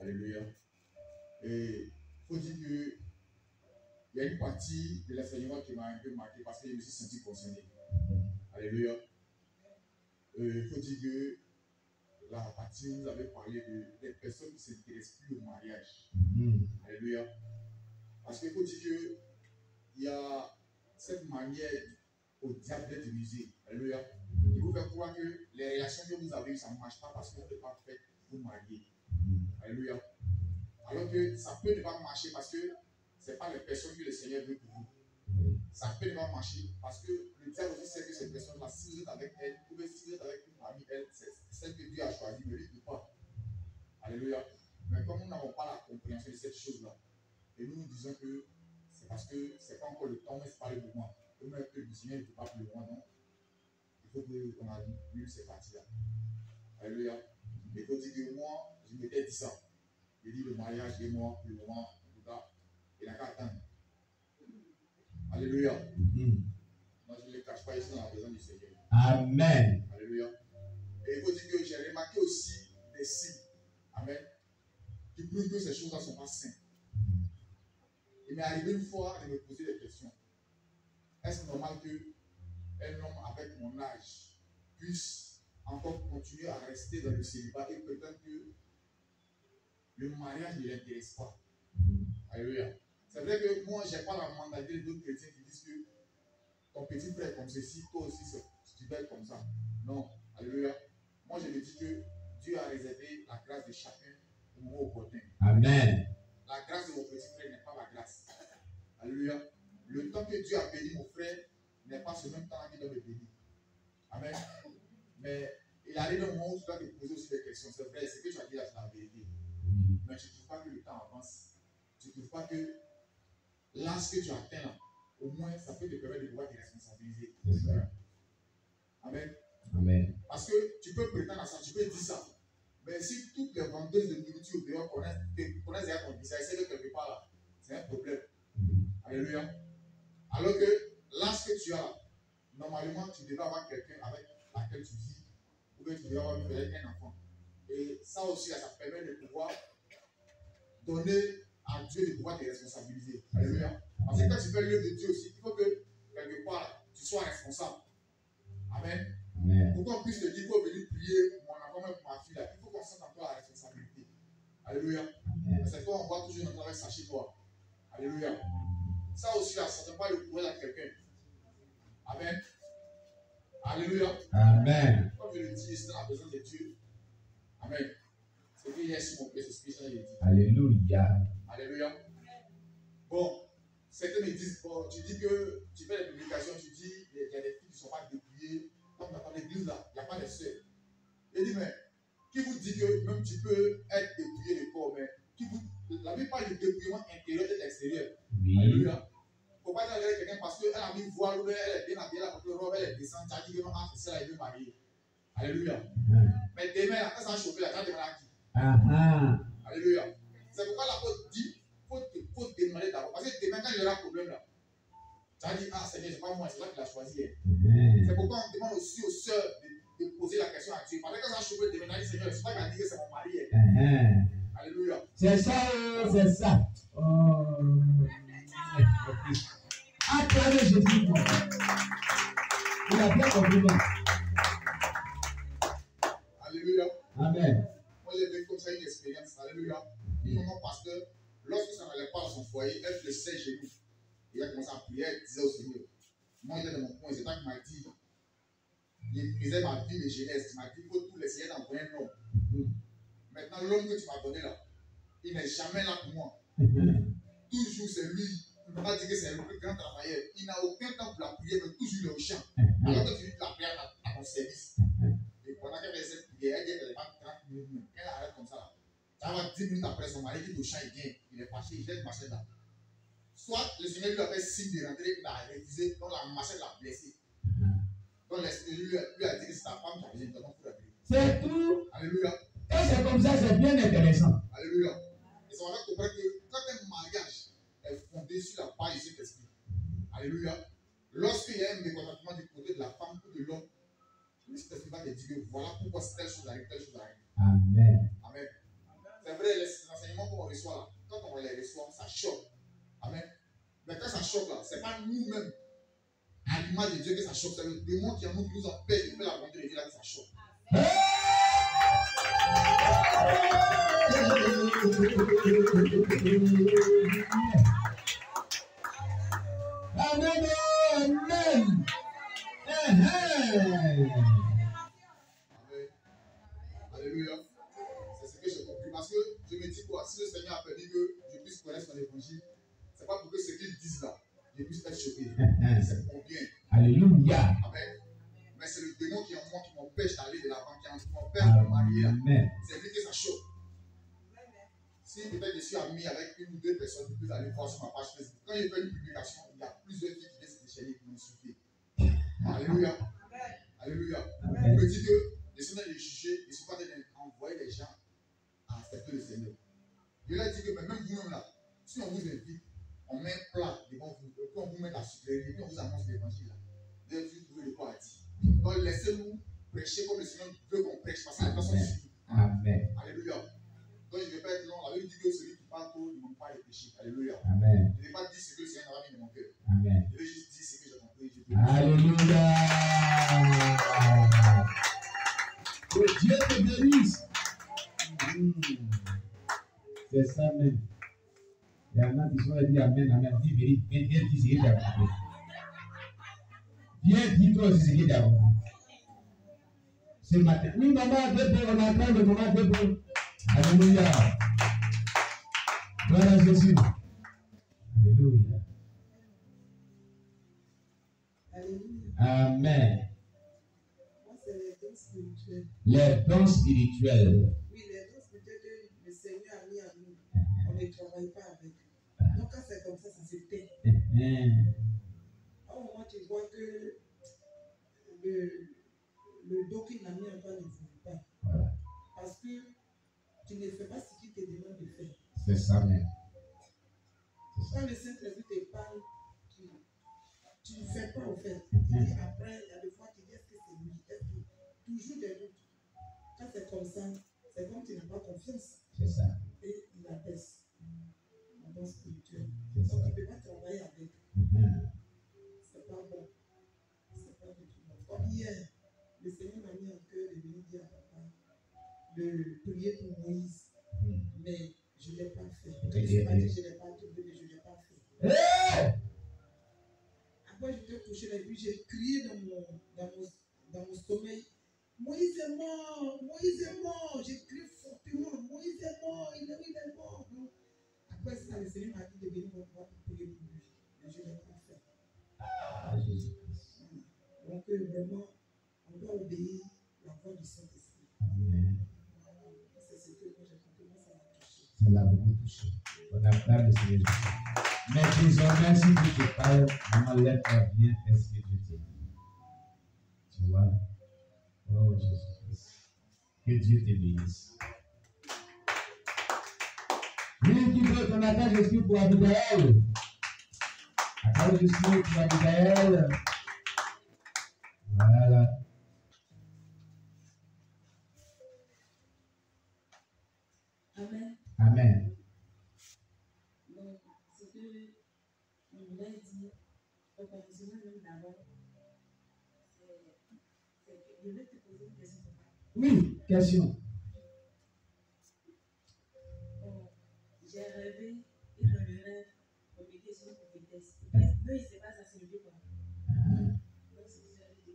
Alléluia. Et il faut dire que il y a une partie de l'enseignement qui m'a un peu marqué parce que je me suis senti concerné. Alléluia. Il faut dire que la partie où vous avez parlé des personnes qui ne s'intéressent plus au mariage. Alléluia. Parce qu'il faut dire qu'il y a cette manière au diable d'être utilisé. Alléluia. Il vous fait croire que les relations que vous avez, ça ne marche pas parce que vous n'êtes pas fait pour vous marier. Alléluia. Alors que ça peut ne pas marcher parce que ce n'est pas les personnes que le Seigneur veut pour vous. Ça peut ne pas marcher parce que le diable aussi sait que ces personnes-là, si vous êtes avec elles, vous pouvez, si vous êtes avec une famille, elle, c'est celle que Dieu a choisie, ne lui dit pas. Alléluia. Mais comme nous n'avons pas la compréhension de cette chose-là, et nous nous disons que c'est parce que ce n'est pas encore le temps, mais ce n'est pas le moment. Et même que le Seigneur ne peut pas pour le moment, non. Il faut qu'on a lu ces parties-là. Alléluia. Mais il faut dire que moi, je m'étais dit ça. J'ai dit le mariage et moi, pour le moment, en tout cas, il n'a qu'à attendre. Alléluia. Moi, je ne le cache pas ici dans la présence du Seigneur. Amen. Alléluia. Et il faut dire que j'ai remarqué aussi des signes. Amen. Qui prouvent que ces choses-là ne sont pas saines. Il m'est arrivé une fois de me poser des questions. Est-ce normal qu'un homme avec mon âge puisse encore continuer à rester dans le célibat et prétendre que le mariage ne l'intéresse pas? Alléluia. C'est vrai que moi, je n'ai pas la mentalité d'autres chrétiens qui disent que ton petit frère est comme ceci, toi aussi tu dois être comme ça. Non. Alléluia. Moi, je me dis que Dieu a réservé la grâce de chacun au moment opportun. Amen. La grâce de mon petit frère n'est pas ma grâce. Alléluia. Le temps que Dieu a béni mon frère n'est pas ce même temps qu'il doit me bénir. Amen. Mais il arrive un moment où tu dois te poser aussi des questions. C'est vrai, ce que tu as dit là, c'est la vérité. Mais tu ne trouves pas que le temps avance. Tu ne trouves pas que l'âge que tu atteins là, au moins, ça peut te permettre de pouvoir te responsabiliser. Amen. Amen. Parce que tu peux prétendre à ça, tu peux dire ça. Mais si toutes les vendeuses de nourriture au dehors connaissent déjà ton business, c'est que quelque part là, c'est un problème. Alléluia. Alors que l'âge que tu as, normalement, tu devrais avoir quelqu'un avec laquelle tu vis, ou bien tu devrais avoir un enfant. Et ça aussi, là, ça permet de pouvoir donner à Dieu de pouvoir te responsabiliser. Alléluia. Parce que quand tu fais l'œuvre de Dieu aussi, il faut que quelque part tu sois responsable. Amen. Pour qu'on puisse te dire, il faut venir prier mon enfant, même pour ma fille, là, il faut qu'on sente en toi la responsabilité. Alléluia. C'est toi, on voit toujours notre travail, sachez toi. Alléluia. Ça aussi, là, ça ne donne pas le pouvoir à quelqu'un. Amen. Alléluia. Amen. Comme je le dis, c'est dans la présence de Dieu. Amen. C'est que hier, sur mon pied, c'est ce que j'ai dit. Alléluia. Alléluia. Bon, certains me disent, bon, tu dis que tu fais des publications, tu dis il y a des filles qui ne sont pas dépouillées. Comme dans l'église là, il n'y a pas de sœurs. Il dit, mais qui vous dit que même tu peux être dépouillé de corps, mais la vie parle de dépouillement intérieur et extérieur. Oui. Alléluia. Il ne faut pas dire à quelqu'un parce qu'elle a mis voile ou elle est bien habillée, la robe, elle est descendue, tu as dit que non, c'est elle est mariée. Alléluia. Mais demain, là, quand ça va chauffer, là, tu vas demander à qui? Alléluia. C'est pourquoi l'apôtre dit, il faut demander d'abord. Parce que demain, quand il y aura un problème là, tu vas dire, ah Seigneur, c'est pas moi, c'est là qu'il a choisi. C'est pourquoi on demande aussi aux sœurs de poser la question à Dieu. Parce que quand ça va chauffer demain, on dit, Seigneur, c'est pas qu'il a dit que c'est mon mari. Alléluia. C'est ça, c'est ça. Acclamez Jésus. Il a bien compris. Alléluia. Amen. Moi, j'ai vécu comme ça une expérience. Alléluia. Mon pasteur, lorsque ça n'allait pas dans son foyer, elle flessait chez nous. Et elle commençait à prier, elle disait au Seigneur. Moi, j'étais dans mon coin, c'est ça qui m'a dit. Il brisait ma vie de jeunesse. Il m'a dit, il faut tout laisser d'envoyer un homme. Maintenant, l'homme que tu m'as donné là, il n'est jamais là pour moi. Toujours c'est lui. Il ne peut pas dire que c'est le plus grand travailleur. Il n'a aucun temps pour la prière, mais toujours il est au champ. Alors que tu dis la prière à ton service. Et pendant qu'elle faisait cette prière, elle dit qu'elle n'est pas 30 minutes. Elle arrête comme ça là. Ça va 10 minutes après son mari qui est au champ, il vient. Il est fâché, il jette ma machette là. Soit le Seigneur lui a fait signe de rentrer, il a refusé, donc la machette l'a blessé. Donc l'Esprit lui a dit que c'est ta femme qui a besoin de ton pour la prière. C'est tout. Alléluia. Et c'est comme ça, c'est bien intéressant. Alléluia. Et ça va faire comprendre que quand un mariage est fondé sur la base de cet esprit, alléluia, lorsqu'il y a un mécontentement du côté de la femme ou de l'homme, le Saint-Esprit va te dire que voilà pourquoi telle chose arrive, telle chose arrive. Amen. Amen. C'est vrai, reçoit là, quand on les reçoit, ça choque. Amen. Mais quand ça choque là, c'est pas nous-mêmes, à l'image de Dieu, que ça choque. C'est le démon qui en nous qui nous empêche de faire la volonté de Dieu là que ça choque. Amen. Amen. Amen. Alléluia. C'est ce que j'ai compris. Parce que je me dis quoi, si le Seigneur a permis que je puisse connaître son évangile, c'est pas pour que ce qu'ils disent là, je puisse être choqué. C'est pour bien. Alléluia. Amen. Mais c'est le démon qui est en moi qui m'empêche d'aller de l'avant, qui m'empêche de me marier. Amen. C'est lui que ça choque. Si peut-être je suis ami avec une ou deux personnes, vous pouvez aller voir sur ma page Facebook. Quand je fais une publication, il y a plusieurs filles qui viennent se déchaîner pour m'insulter. Alléluia. Alléluia. On me dit que je suis en train de juger, je suis pas en train d'envoyer les gens à accepter le Seigneur. Je leur dis que même vous-même là, si on vous invite, on met un plat devant vous, puis on vous met la sucrerie, puis on vous annonce l'évangile là. Vous allez trouver de quoi à dire. Donc laissez-nous prêcher comme le Seigneur veut qu'on prêche, parce que les personnes suivent. Amen. Alléluia. Donc je ne vais pas être long. La Bible dit que celui qui parle trop ne manque pas les péchés. Alléluia. Amen. Je ne vais pas dire ce que le Seigneur a mis dans mon cœur. Amen. Je vais juste dire ce que j'ai compris. Alléluia. Que Dieu te bénisse. C'est ça même. Il y en a qui sont dit Amen, Amen. Dis vérité. Viens dire ce que tu as compris. Viens dire toi aussi ce que tu as compris. Ce matin. Oui, maman, debout, on attend le moment debout. Alléluia. Gloire à Jésus. Alléluia. Alléluia. Amen. Moi, c'est les dons spirituels. Les dons spirituels. Oui, les dons spirituels que le Seigneur a mis en nous. On ne travaille pas avec. Donc, quand c'est comme ça se tait. À un moment, tu vois que le don qu'il a mis en toi ne voulait pas. Voilà. Parce que tu ne fais pas ce qu'il te demande de faire. C'est ça même. Quand le Saint-Esprit te parle, tu ne fais pas en fait. Et après, il y a des fois, tu dis est-ce que c'est lui? Est-ce que toujours des doutes. Quand c'est comme ça, c'est comme tu n'as pas confiance. C'est ça. Et il abaisse. La don spirituelle. C'est Donc ça. tu ne peux pas travailler avec. C'est pas bon. C'est pas du tout bon. Comme hier, le Seigneur m'a mis en cœur de venir dire à papa de prier pour Moïse. Mais je ne l'ai pas fait. Je ne sais pas dit je ne l'ai pas trouvé, mais je ne l'ai pas fait. Après, j'étais couché et puis j'ai crié dans mon sommeil. Moïse est mort, Moïse est mort. J'ai crié fortement, Moïse est mort, il est mort. Donc, après ça, le Seigneur m'a dit de venir me voir pour prier pour lui. Mais je ne l'ai pas fait. Ah, Jésus-Christ. Donc, vraiment, on doit obéir la voix du Saint-Esprit. Amen. C'est ce que moi j'ai compris, moi ça m'a touché. Ça l'a beaucoup touché. On acclame le Seigneur Jésus. Mais désormais, si Dieu te parle, maman, lève-toi bien, fais ce que Dieu te dit. Tu vois? Oh Jésus-Christ. Que Dieu te bénisse. Lui qui veut ton attaque, je suis pour Abigaël. Attaque, je suis pour Abigaël. Voilà. Amen. Amen. Donc, ce que on voulait dire au commencement même d'abord, c'est que je vais te poser une question. Oui, question. Bon, j'ai rêvé et dans le rêve, on me dit que c'est une prophétesse. Eux, ils ne savent pas ça signifie quoi. Donc, c'est ce que j'avais dit.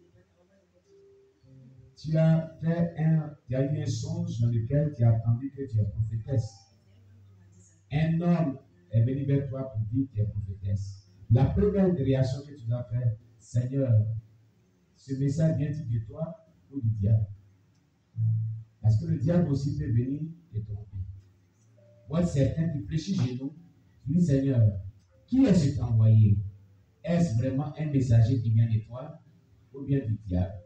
Tu as eu un songe dans lequel tu as entendu que tu es prophétesse. Un homme est venu vers toi pour dire que tu es prophétesse. La première réaction que tu dois faire, Seigneur, ce message vient-il de toi ou du diable? Parce que le diable aussi peut venir te tromper. Moi, certains qui fléchissent chez nous, qui disent, Seigneur, qui est-ce qui t'a envoyé? Est-ce vraiment un messager qui vient de toi ou bien du diable?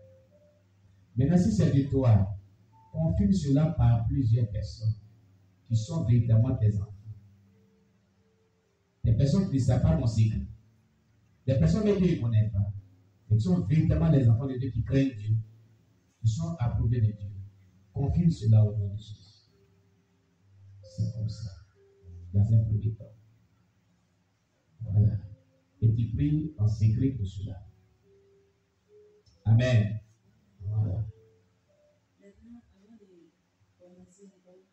Maintenant, si c'est de toi, confirme cela par plusieurs personnes qui sont véritablement tes enfants. Des personnes qui ne savent pas mon secret. Des personnes qui ne connaissent pas. Et qui sont véritablement les enfants de Dieu qui craignent Dieu. Qui sont approuvés de Dieu. Confirme cela au nom de Jésus. C'est comme ça. dans un premier temps. Voilà. Et tu pries en secret pour cela. Amen. Voilà. Maintenant, avant de commencer encore,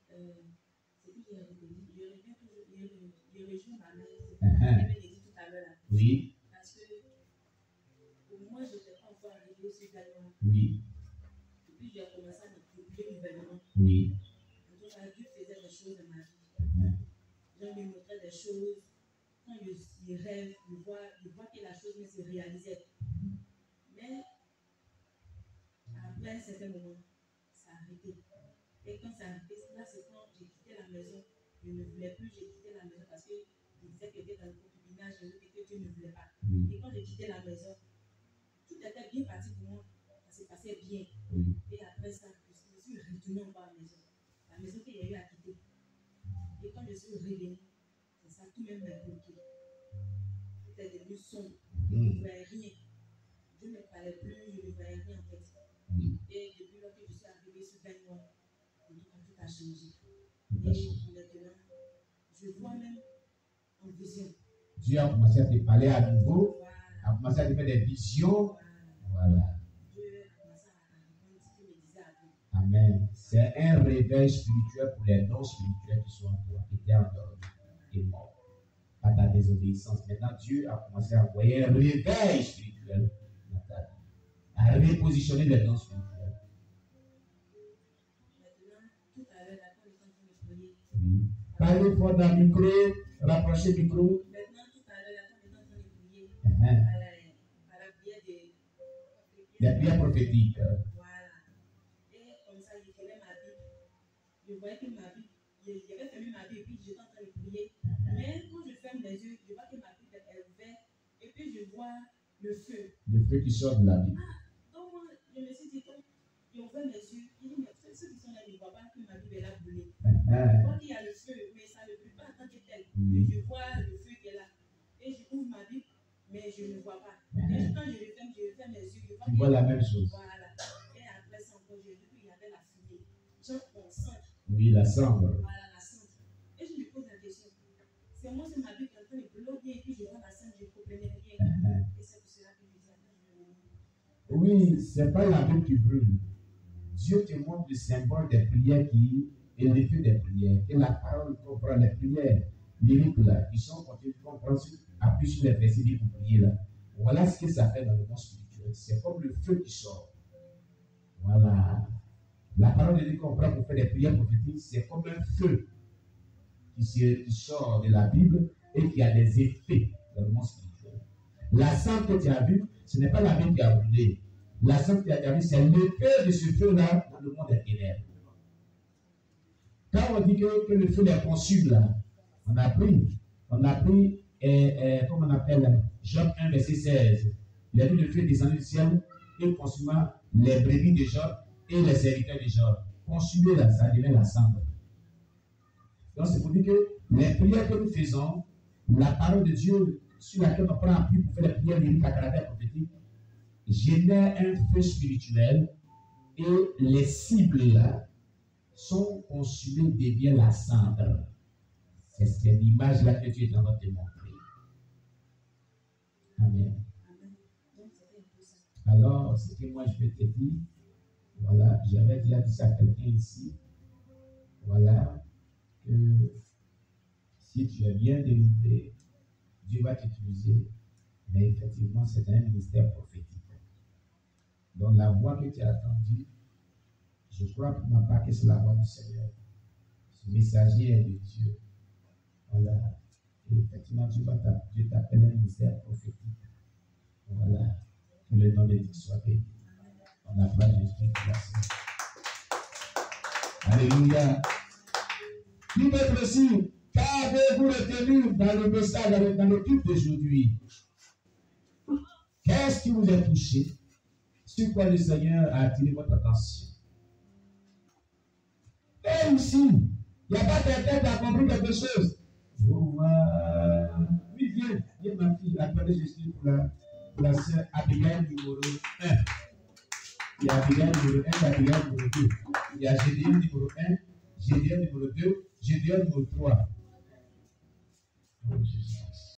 c'est que j'ai reconnu. Je rejoins ma mère. C'est ce que je dit tout à l'heure. Oui. Parce que pour moi, je n'étais pas encore arrivé sur Gagnon. Oui. Et puis j'ai commencé à me préoccuper nouvellement. Oui. Donc, Dieu faisait des choses dans ma vie. Dieu me montrait des choses. Quand je rêve, je vois que la chose ne se réalisait. Mais après un certain moment, ça a arrêté. Et quand ça a arrêté, là, c'est quand j'ai quitté la maison. Je ne voulais plus, j'ai quitté la maison parce que je disais que j'étais dans le concubinage et que Dieu ne voulait pas. Et quand j'ai quitté la maison, tout était bien parti pour moi. Ça s'est passé bien. Et après ça, je suis retournée encore à la maison. La maison qu'il y a eu à quitter. Et quand je suis revenue, c'est ça, tout même m'a bloqué. Tout est devenu sombre. Je ne voyais rien. Je ne parlais plus, je ne voyais rien en fait. Et depuis lors que je suis arrivée sur Gagnon, tout a changé. Et maintenant, je vois même en vision. Dieu a commencé à te parler à nouveau, a commencé à te faire des visions. Voilà. Dieu a commencé à répondre ce qu'il me disait à vous. Amen. C'est un réveil spirituel pour les dons spirituels qui sont en toi, qui étaient endormis et morts par ta désobéissance. Maintenant, Dieu a commencé à envoyer un réveil spirituel dans ta vie, à repositionner les dons spirituels. Maintenant, tout à l'heure, la quand on me prier. Oui. Parlez fort dans le micro, rapprochez le micro. Maintenant, tout à l'heure, la quand on me prier, par la prière des prières prophétiques. Voilà. Et comme ça, je tenais ma Bible. Je voyais que ma Bible, j'avais fermé ma Bible et puis j'étais en train de prier. Mais quand je ferme les yeux, je vois que ma Bible est ouverte et puis je vois le feu. Le feu qui sort de la Bible. Donc moi, je me suis dit, quand j'ai ouvert mes yeux, je dis, mais ceux qui sont là ne voient pas que ma Bible est là brûlée. Je vois qu'il y a le feu, mais ça ne brûle pas en tant que tel. Je vois le feu qui est là. Et je ouvre ma Bible, mais je ne vois pas. Et quand je ferme mes yeux, je vois tu vois la même chose. Voilà. Et après ça encore, j'ai vu qu'il y avait la fumée. Genre, on sent. Oui, la cendre. Voilà, la cendre. Et je me pose la question. C'est moi, c'est ma Bible qui est en train de brûler, et puis je vois la cendre, je ne comprenais rien. Et c'est pour cela que je dis, attends, je vais. Oui, ce n'est pas la Bible qui brûle. Dieu te montre le symbole des prières qui est l'effet des prières. Et la parole comprend les prières lyriques là, qui sont compréhensibles, appuient sur les versets pour prier là. Voilà ce que ça fait dans le monde spirituel. C'est comme le feu qui sort. Voilà. La parole de Dieu qu'on prend pour faire des prières prophétiques, c'est comme un feu qui sort de la Bible et qui a des effets dans le monde spirituel. La cendre que tu as vue, ce n'est pas la Bible qui a brûlé. La cendre que tu as vue, c'est l'effet de ce feu-là dans le monde des ténèbres. Quand on dit que le feu les consume là, on a pris, comment on appelle, Job 1, verset 16. Il a vu le feu descendre du ciel et consumant les brebis de Job et les serviteurs de Job. Consumé là, ça devient la cendre. Donc c'est pour dire que les prières que nous faisons, la parole de Dieu sur laquelle on prend appui pour faire les prières lyriques à caractère prophétique, génère un feu spirituel et les cibles là sont consumées, deviennent la cendre. C'est l'image là que Dieu est en train de te montrer. Amen. Alors, ce que moi je vais te dire, voilà, j'avais déjà dit ça à quelqu'un ici, voilà, que si tu es bien délivré, Dieu va t'utiliser, mais effectivement, c'est un ministère prophétique. Donc, la voix que tu as entendue, je crois pour ma part que c'est la voix du Seigneur. Ce messager est de Dieu. Voilà. Et effectivement, Dieu t'appelle un ministère prophétique. Voilà. Que le nom de Dieu soit béni. On applaudit Jésus pour la Seigneur. Alléluia. Nous mettre aussi, qu'avez-vous retenu dans le message, dans le culte d'aujourd'hui? Qu'est-ce qui vous a touché? Sur quoi le Seigneur a attiré votre attention? Et ici, il n'y a pas quelqu'un qui a compris quelque chose. Oui, viens ma fille, appelez Jésus pour la sœur Abigail numéro 1. Il y a Abigail numéro 1, Abigail numéro 2. Il y a Gédéon numéro 1, Gédéon numéro 2, Gédéon numéro 3.